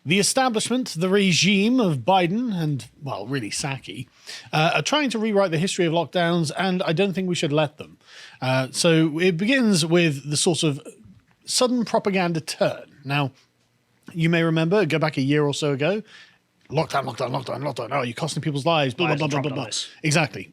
The establishment, the regime of Biden and, well, really Psaki, are trying to rewrite the history of lockdowns, and I don't think we should let them. So it begins with the sort of sudden propaganda turn. Now, you may remember, go back a year or so ago, lockdown. Oh, you're costing people's lives, blah, blah, blah, blah, blah. Exactly.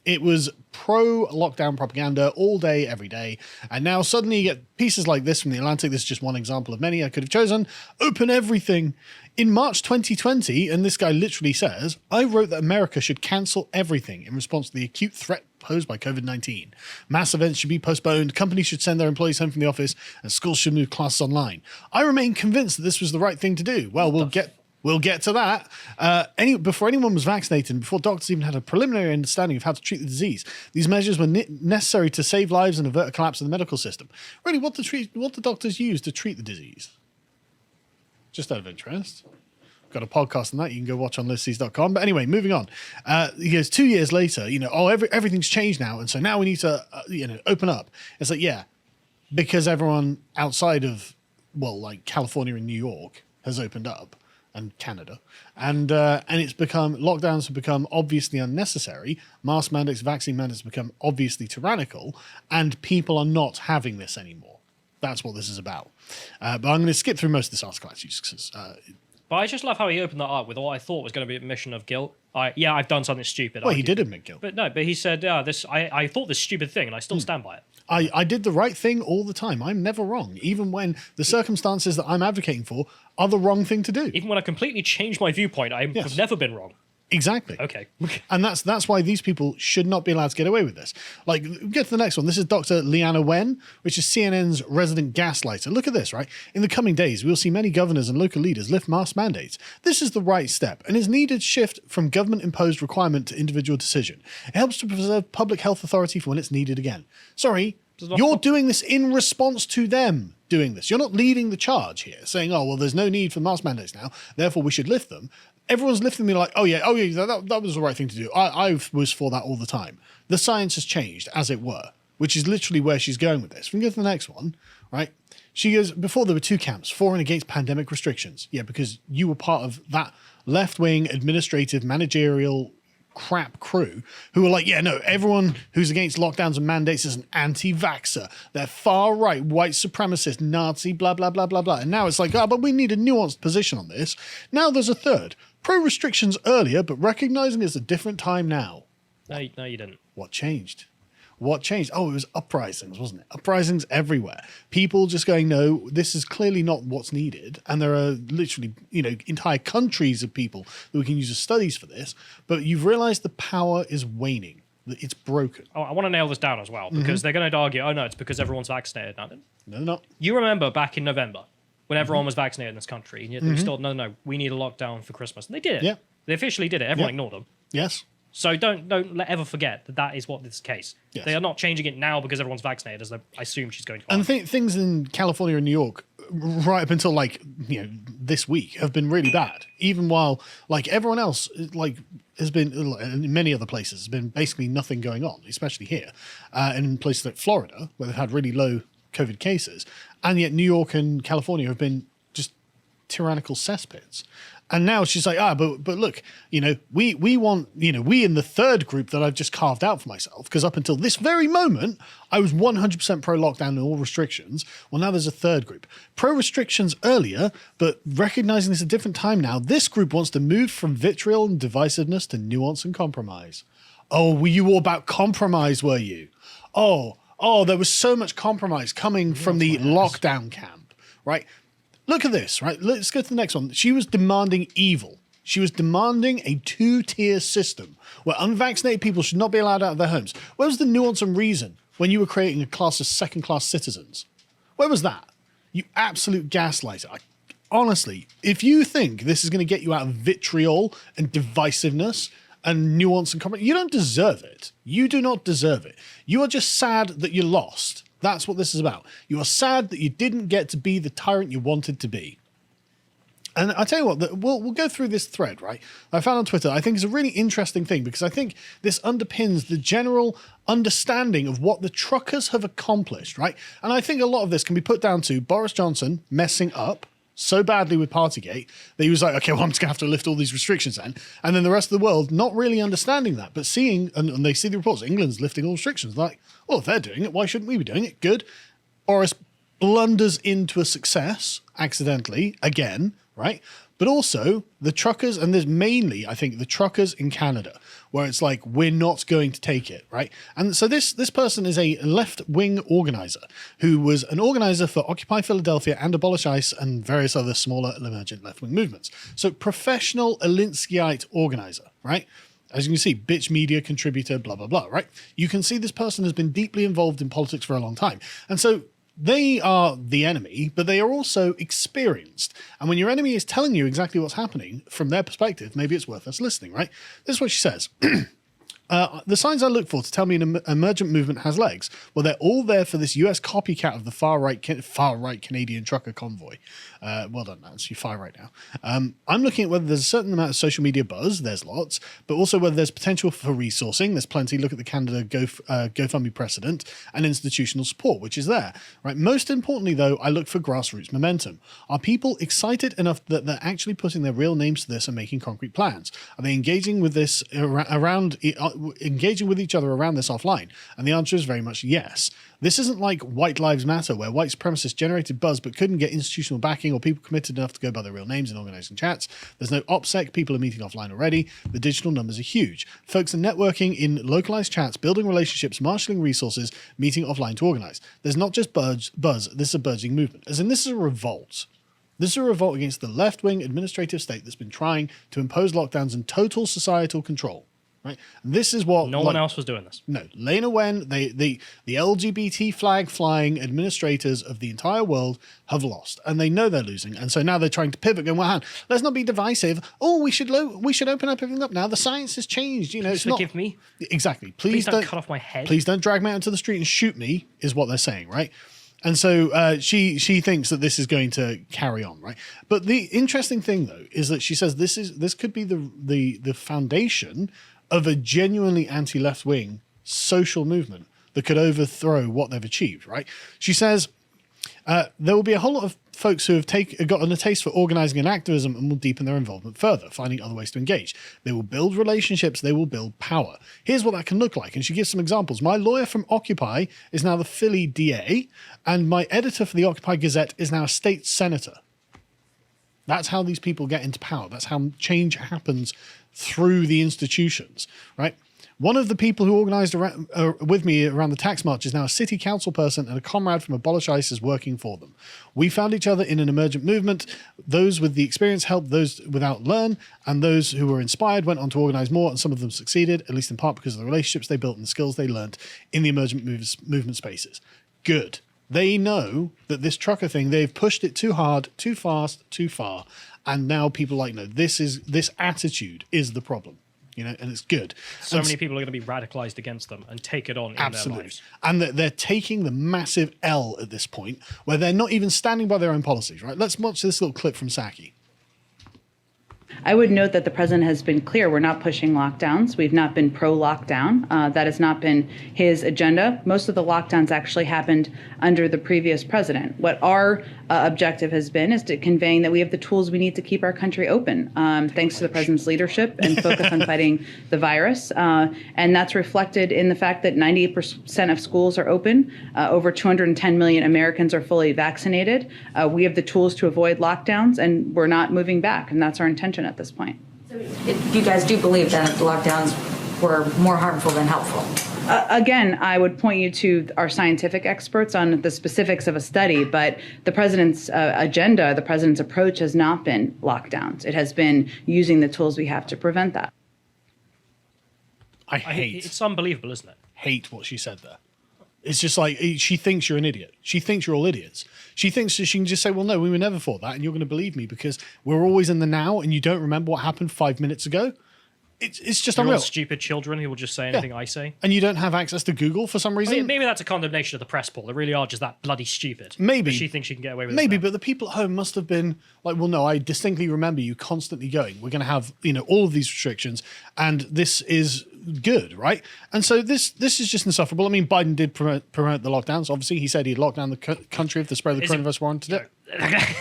It was pro-lockdown propaganda all day, every day. And now suddenly you get pieces like this from The Atlantic. This is just one example of many I could have chosen. Open everything. In March 2020, and this guy literally says, I wrote that America should cancel everything in response to the acute threat posed by COVID-19. Mass events should be postponed, companies should send their employees home from the office, and schools should move classes online. I remain convinced that this was the right thing to do. Well, we'll get to that. Before anyone was vaccinated, before doctors even had a preliminary understanding of how to treat the disease, these measures were necessary to save lives and avert a collapse of the medical system. Really, what the doctors use to treat the disease? Just out of interest. Got a podcast on that you can go watch on lotus.com. But anyway, moving on. He goes, 2 years later, everything's changed now, and so now we need to open up. It's like, yeah, because everyone outside of, well, like California and New York has opened up, and Canada, and lockdowns have become obviously unnecessary. Mask mandates, vaccine mandates have become obviously tyrannical, and people are not having this anymore. That's what this is about. But I'm going to skip through most of this article actually, because. But I just love how he opened that up with what I thought was going to be an admission of guilt. I've done something stupid. Well, he did admit guilt. But he said, I thought this stupid thing, and I still stand by it. I did the right thing all the time. I'm never wrong, even when the circumstances that I'm advocating for are the wrong thing to do. Even when I completely changed my viewpoint, I've never been wrong. Exactly. Okay. And that's why these people should not be allowed to get away with this. Like, get to the next one. This is Dr. Leanna Wen, which is CNN's resident gaslighter. Look at this, right? In the coming days, we'll see many governors and local leaders lift mask mandates. This is the right step and is needed shift from government-imposed requirement to individual decision. It helps to preserve public health authority for when it's needed again. Sorry, you're doing this in response to them doing this. You're not leading the charge here, saying, oh, well, there's no need for mask mandates now, therefore we should lift them. Everyone's lifting me like, oh yeah, that was the right thing to do. I was for that all the time. The science has changed, as it were, which is literally where she's going with this. We can go to the next one, right? She goes, before there were two camps, for and against pandemic restrictions. Yeah, because you were part of that left-wing administrative managerial crap crew who were like, yeah, no, everyone who's against lockdowns and mandates is an anti-vaxxer. They're far-right, white supremacist, Nazi, blah, blah, blah, blah, blah. And now it's like, but we need a nuanced position on this. Now there's a third. Pro-restrictions earlier, but recognizing it's a different time now. No, you didn't. What changed? What changed? Oh, it was uprisings, wasn't it? Uprisings everywhere. People just going, no, this is clearly not what's needed. And there are literally, entire countries of people that we can use as studies for this. But you've realized the power is waning. It's broken. Oh, I want to nail this down as well, because they're going to argue, oh, no, it's because everyone's vaccinated. No, they're not. You remember back in November when everyone was vaccinated in this country, and yet they still, no, we need a lockdown for Christmas. And they did it. Yeah. They officially did it. Everyone ignored them. Yes. So don't ever forget that is what this is the case. Yes. They are not changing it now because everyone's vaccinated, as I assume she's going to. And things in California and New York, right up until this week, have been really bad. Even while everyone else has been in many other places, has been basically nothing going on, especially here, and in places like Florida where they've had really low COVID cases, and yet New York and California have been just tyrannical cesspits. And now she's like, but look, we want, we in the third group that I've just carved out for myself, because up until this very moment, I was 100% pro-lockdown and all restrictions. Well, now there's a third group. Pro-restrictions earlier, but recognizing it's a different time now, this group wants to move from vitriol and divisiveness to nuance and compromise. Oh, were you all about compromise, were you? Oh, there was so much compromise coming from the lockdown camp, right? Look at this, right? Let's go to the next one. She was demanding evil. She was demanding a two-tier system where unvaccinated people should not be allowed out of their homes. Where was the nuance and reason when you were creating a class of second-class citizens? Where was that? You absolute gaslighter. Honestly, if you think this is going to get you out of vitriol and divisiveness and nuance and compromise, you don't deserve it. You do not deserve it. You are just sad that you lost. That's what this is about. You are sad that you didn't get to be the tyrant you wanted to be. And I tell you what, we'll go through this thread, right? I found on Twitter. I think it's a really interesting thing because I think this underpins the general understanding of what the truckers have accomplished, right? And I think a lot of this can be put down to Boris Johnson messing up so badly with Partygate that he was like, okay, well, I'm just going to have to lift all these restrictions then. And then the rest of the world not really understanding that, but seeing, and they see the reports, England's lifting all restrictions. Like, well, if they're doing it, why shouldn't we be doing it? Good. Boris blunders into a success accidentally again, right? But also the truckers, and there's mainly, I think, the truckers in Canada, where it's like, we're not going to take it, right? And so this person is a left-wing organizer who was an organizer for Occupy Philadelphia and Abolish ICE and various other smaller emergent left-wing movements. So professional Alinskyite organizer, right? As you can see, bitch media contributor, blah, blah, blah, right? You can see this person has been deeply involved in politics for a long time. And so they are the enemy, but they are also experienced. And when your enemy is telling you exactly what's happening from their perspective, maybe it's worth us listening, right? This is what she says. The signs I look for to tell me an emergent movement has legs, well, they're all there for this US copycat of the far-right Canadian trucker convoy. Well done, Nancy, far right now. I'm looking at whether there's a certain amount of social media buzz, there's lots, but also whether there's potential for resourcing, there's plenty. Look at the Canada GoFundMe precedent and institutional support, which is there. Right. Most importantly, though, I look for grassroots momentum. Are people excited enough that they're actually putting their real names to this and making concrete plans? Are they engaging with this engaging with each other around this offline? And the answer is very much yes. This isn't like White Lives Matter, where white supremacists generated buzz but couldn't get institutional backing or people committed enough to go by their real names in organizing chats. There's no OPSEC, people are meeting offline already. The digital numbers are huge. Folks are networking in localized chats, building relationships, marshalling resources, meeting offline to organize. There's not just buzz, this is a burgeoning movement. As in, this is a revolt. This is a revolt against the left-wing administrative state that's been trying to impose lockdowns and total societal control. Right? And this is what no one else was doing this. No, Lena Wen, the LGBT flag flying administrators of the entire world have lost, and they know they're losing, and so now they're trying to pivot. Going, well, let's not be divisive. Oh, we should open everything up now. The science has changed. You know, Please forgive me. Exactly. Please don't cut off my head. Please don't drag me out into the street and shoot me. Is what they're saying, right? And so she thinks that this is going to carry on, right? But the interesting thing, though, is that she says this could be the foundation of a genuinely anti-left-wing social movement that could overthrow what they've achieved, right? She says there will be a whole lot of folks who have gotten a taste for organizing and activism and will deepen their involvement further, finding other ways to engage. They will build relationships. They will build power. Here's what that can look like. And she gives some examples. My lawyer from Occupy is now the Philly DA, and my editor for the Occupy Gazette is now a state senator. That's how these people get into power. That's how change happens through the institutions, right? One of the people who organized with me around the tax march is now a city council person, and a comrade from Abolish ICE is working for them. We found each other in an emergent movement. Those with the experience helped those without learn, and those who were inspired went on to organize more, and some of them succeeded, at least in part because of the relationships they built and the skills they learned in the emergent movement spaces. Good. They know that this trucker thing, they've pushed it too hard, too fast, too far. And now people are like, no, this attitude is the problem, you know, and it's good. So many people are going to be radicalized against them and take it on in their lives. And they're taking the massive L at this point where they're not even standing by their own policies, right? Let's watch this little clip from Saki. I would note that the president has been clear. We're not pushing lockdowns. We've not been pro-lockdown. That has not been his agenda. Most of the lockdowns actually happened under the previous president. What our objective has been is to conveying that we have the tools we need to keep our country open, thanks to the president's leadership and focus on fighting the virus. And that's reflected in the fact that 98% of schools are open. Over 210 million Americans are fully vaccinated. We have the tools to avoid lockdowns, and we're not moving back. And that's our intention at this point. So you guys do believe that the lockdowns were more harmful than helpful? Again, I would point you to our scientific experts on the specifics of a study, but the president's agenda, the president's approach has not been lockdowns. It has been using the tools we have to prevent that. I hate it's unbelievable, isn't it? Hate what she said there. It's just like, she thinks you're an idiot. She thinks you're all idiots. She thinks that she can just say, well, no, we were never for that, and you're going to believe me because we're always in the now, and you don't remember what happened 5 minutes ago. It's just You're unreal. all stupid children who will just say anything I say. And you don't have access to Google for some reason. Maybe that's a condemnation of the press, Paul. They really are just that bloody stupid. Maybe. But she thinks she can get away with it. Maybe, but the people at home must have been like, well, no, I distinctly remember you constantly going, we're going to have, you know, all of these restrictions, and this is good, right? And so this is just insufferable. I mean, Biden did promote the lockdowns. Obviously, he said he'd lock down the country if the spread of the coronavirus warranted it.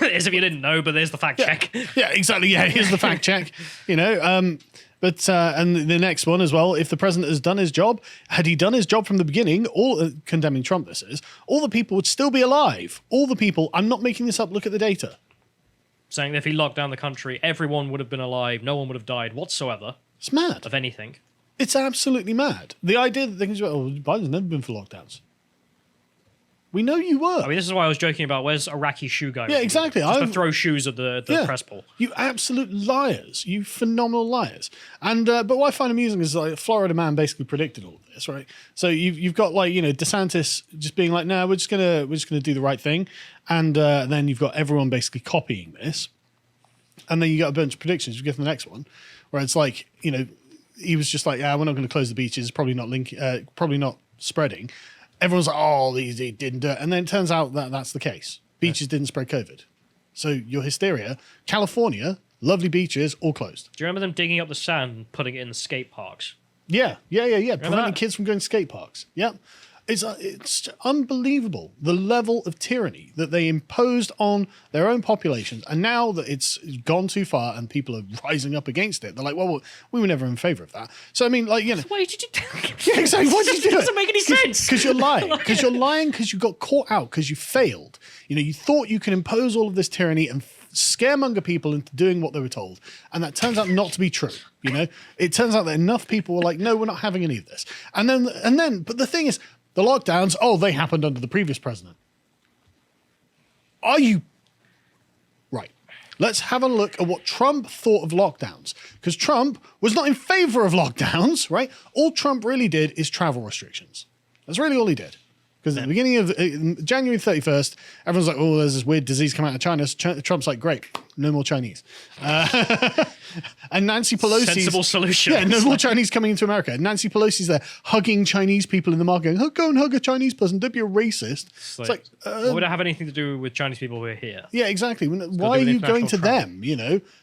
As if you didn't know, but there's the fact check. Yeah, exactly. Yeah, here's the fact check. But and the next one as well, if the president has done his job, had he done his job from the beginning, all condemning Trump, this is, all the people would still be alive. All the people, I'm not making this up, look at the data. Saying that if he locked down the country, everyone would have been alive, no one would have died whatsoever. It's mad. Of anything. It's absolutely mad. The idea that they can just, Biden's never been for lockdowns. We know you were. I mean, this is why I was joking about where's Iraqi shoe guy? Yeah, exactly. Just to throw shoes at the press pool. You absolute liars. You phenomenal liars. And but what I find amusing is like Florida man basically predicted all of this, right? So you've got like, DeSantis just being like, no, we're just gonna do the right thing, and then you've got everyone basically copying this, and then you got a bunch of predictions. You get to the next one, where it's like, he was just like, yeah, we're not going to close the beaches. Probably not spreading. Everyone's like, oh, they didn't do it. And then it turns out that that's the case. Beaches didn't spread COVID. So your hysteria, California, lovely beaches, all closed. Do you remember them digging up the sand and putting it in the skate parks? Yeah. Preventing kids from going to skate parks. Yep. It's unbelievable, the level of tyranny that they imposed on their own populations. And now that it's gone too far and people are rising up against it, they're like, well, we were never in favor of that. So, I mean, like, Why did you do Yeah, exactly. Why did you do it? It doesn't make any sense. Because you're lying. Because you're lying because you got caught out, because you failed. You thought you could impose all of this tyranny and scaremonger people into doing what they were told. And that turns out not to be true. It turns out that enough people were like, no, we're not having any of this. And then, but the thing is, the lockdowns, they happened under the previous president. Are you... Right. Let's have a look at what Trump thought of lockdowns. Because Trump was not in favor of lockdowns, right? All Trump really did is travel restrictions. That's really all he did. Because at the beginning of January 31st, everyone's like, there's this weird disease coming out of China. Trump's like, great, no more Chinese. And Nancy Pelosi... Sensible solution. Yeah, no more Chinese coming into America. Nancy Pelosi's there hugging Chinese people in the market, going, go and hug a Chinese person, don't be a racist. It's like what would it have anything to do with Chinese people who are here? Yeah, exactly. Why are you going to them,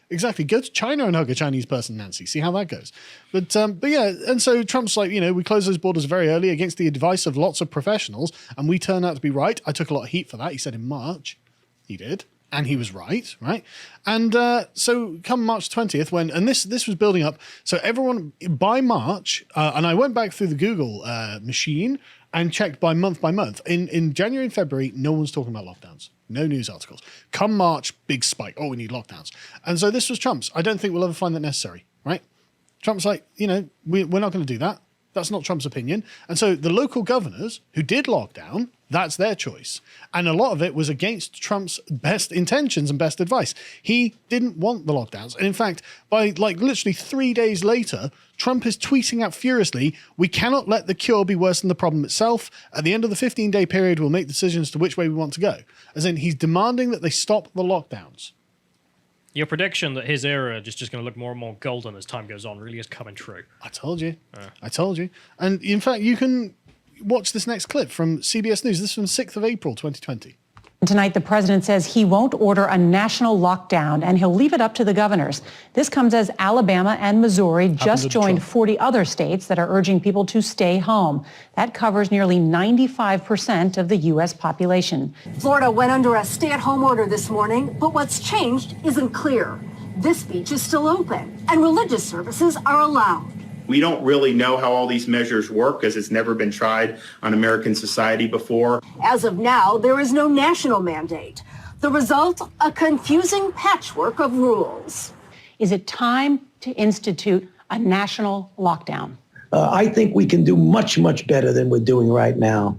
Exactly. Go to China and hug a Chinese person, Nancy. See how that goes. But yeah, and so Trump's like, we closed those borders very early against the advice of lots of professionals, and we turned out to be right. I took a lot of heat for that. He said in March. He did. And he was right? And so come March 20th, and this was building up. So everyone, by March, and I went back through the Google machine and checked by month. In January and February, no one's talking about lockdowns. No news articles. Come March, big spike. We need lockdowns. And so this was Trump's. I don't think we'll ever find that necessary, right? Trump's like, we're not going to do that. That's not Trump's opinion. And so the local governors who did lock down, that's their choice. And a lot of it was against Trump's best intentions and best advice. He didn't want the lockdowns. And in fact, by literally 3 days later, Trump is tweeting out furiously, we cannot let the cure be worse than the problem itself. At the end of the 15-day period, we'll make decisions to which way we want to go. As in, he's demanding that they stop the lockdowns. Your prediction that his era is just going to look more and more golden as time goes on really is coming true. I told you. I told you. And in fact, you can watch this next clip from CBS News. This is from 6th of April, 2020. Tonight, the president says he won't order a national lockdown and he'll leave it up to the governors. This comes as Alabama and Missouri just joined 40 other states that are urging people to stay home. That covers nearly 95% of the U.S. population. Florida went under a stay-at-home order this morning, but what's changed isn't clear. This beach is still open and religious services are allowed. We don't really know how all these measures work because it's never been tried on American society before. As of now, there is no national mandate. The result, a confusing patchwork of rules. Is it time to institute a national lockdown? I think we can do much, much better than we're doing right now.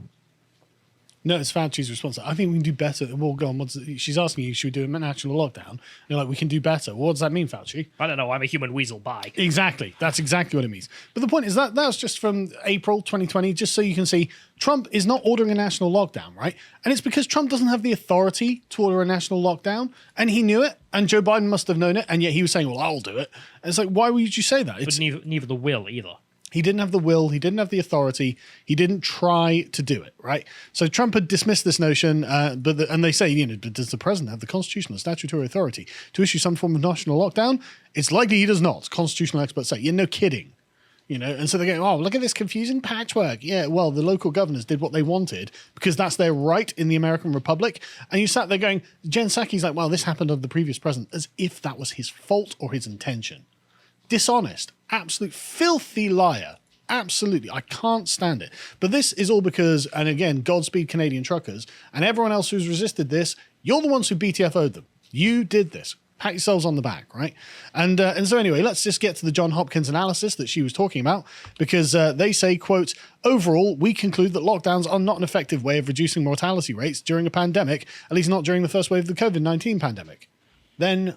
No, it's Fauci's response. I think we can do better. Well, go on. She's asking you, should we do a national lockdown? You're like, we can do better. Well, what does that mean, Fauci? I don't know. I'm a human weasel. Bye. Exactly. That's exactly what it means. But the point is that was just from April 2020, just so you can see Trump is not ordering a national lockdown, right? And it's because Trump doesn't have the authority to order a national lockdown, and he knew it, and Joe Biden must have known it, and yet he was saying, well, I'll do it. And it's like, why would you say that? But neither the will either. He didn't have the will. He didn't have the authority. He didn't try to do it, right? So Trump had dismissed this notion, and they say, does the president have the constitutional statutory authority to issue some form of national lockdown? It's likely he does not. Constitutional experts say, no kidding. And so they're going, oh, look at this confusing patchwork. Yeah, well, the local governors did what they wanted because that's their right in the American Republic. And you sat there going, Jen Psaki's like, well, this happened under the previous president, as if that was his fault or his intention. Dishonest, absolute filthy liar. Absolutely. I can't stand it. But this is all because, and again, Godspeed Canadian truckers and everyone else who's resisted this, you're the ones who BTFO'd them. You did this. Pat yourselves on the back, right? And so anyway, let's just get to the John Hopkins analysis that she was talking about, because they say, quote, overall, we conclude that lockdowns are not an effective way of reducing mortality rates during a pandemic, at least not during the first wave of the COVID-19 pandemic. Then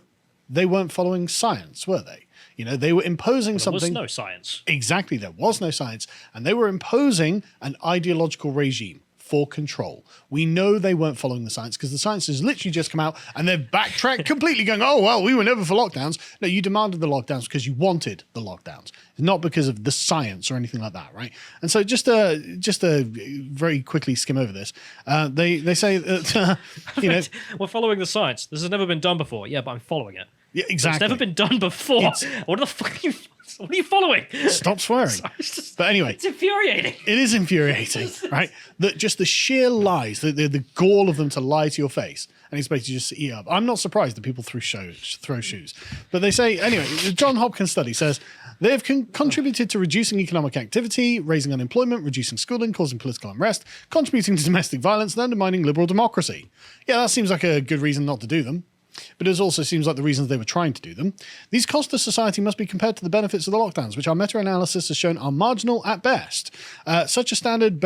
they weren't following science, were they? They were imposing something. There was no science. Exactly, there was no science. And they were imposing an ideological regime for control. We know they weren't following the science because the science has literally just come out and they've backtracked completely going, oh, well, we were never for lockdowns. No, you demanded the lockdowns because you wanted the lockdowns, not because of the science or anything like that, right? And so just very quickly skim over this. They say that, We're following the science. This has never been done before. Yeah, but I'm following it. Yeah, exactly. It's never been done before. What the fuck what are you following? Stop swearing. But anyway. It's infuriating. It is infuriating, right? Just the sheer lies, the gall of them to lie to your face and expect you just to eat up. I'm not surprised that people throw shoes. But they say, anyway, the John Hopkins study says they have contributed to reducing economic activity, raising unemployment, reducing schooling, causing political unrest, contributing to domestic violence, and undermining liberal democracy. Yeah, that seems like a good reason not to do them. But it also seems like the reasons they were trying to do them. These costs to society must be compared to the benefits of the lockdowns, which our meta-analysis has shown are marginal at best. Such a standard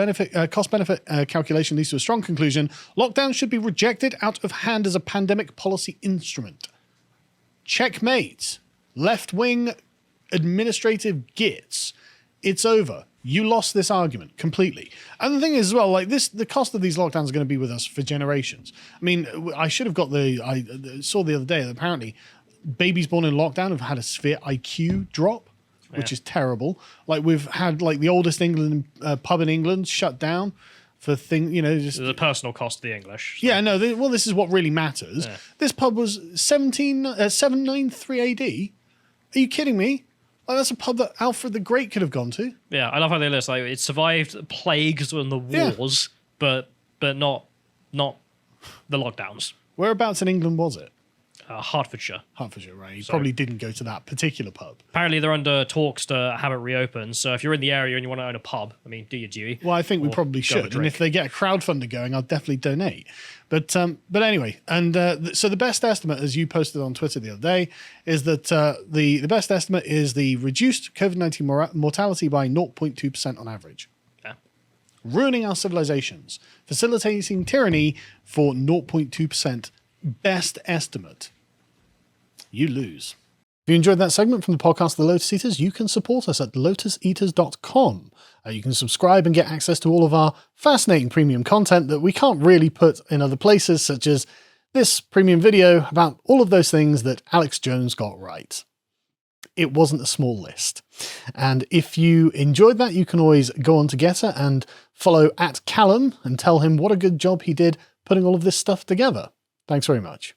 cost-benefit calculation leads to a strong conclusion. Lockdowns should be rejected out of hand as a pandemic policy instrument. Checkmate. Left-wing administrative gits. It's over. You lost this argument completely. And the thing is as well, like the cost of these lockdowns are going to be with us for generations. I mean, I should have got I saw the other day that apparently babies born in lockdown have had a severe IQ drop, which is terrible. Like we've had like the oldest pub in England shut down for just the personal cost of the English. So. Yeah, no, this is what really matters. Yeah. This pub was 793 AD. Are you kidding me? Oh, that's a pub that Alfred the Great could have gone to. Yeah, I love how they list like it survived plagues and the wars, but not the lockdowns. Whereabouts in England was it? Hertfordshire. Hertfordshire, right? You probably didn't go to that particular pub. Apparently, they're under talks to have it reopened. So if you're in the area and you want to own a pub, I mean, do your duty. Well, I think we probably should. And if they get a crowdfunder going, I'll definitely donate. But anyway, and so the best estimate, as you posted on Twitter the other day, is that the best estimate is the reduced COVID-19 mortality by 0.2% on average. Yeah. Ruining our civilizations, facilitating tyranny for 0.2%. Best estimate. You lose. If you enjoyed that segment from the podcast The Lotus Eaters, you can support us at lotuseaters.com. You can subscribe and get access to all of our fascinating premium content that we can't really put in other places, such as this premium video about all of those things that Alex Jones got right. It wasn't a small list. And if you enjoyed that, you can always go on to Getter and follow @Callum and tell him what a good job he did putting all of this stuff together. Thanks very much.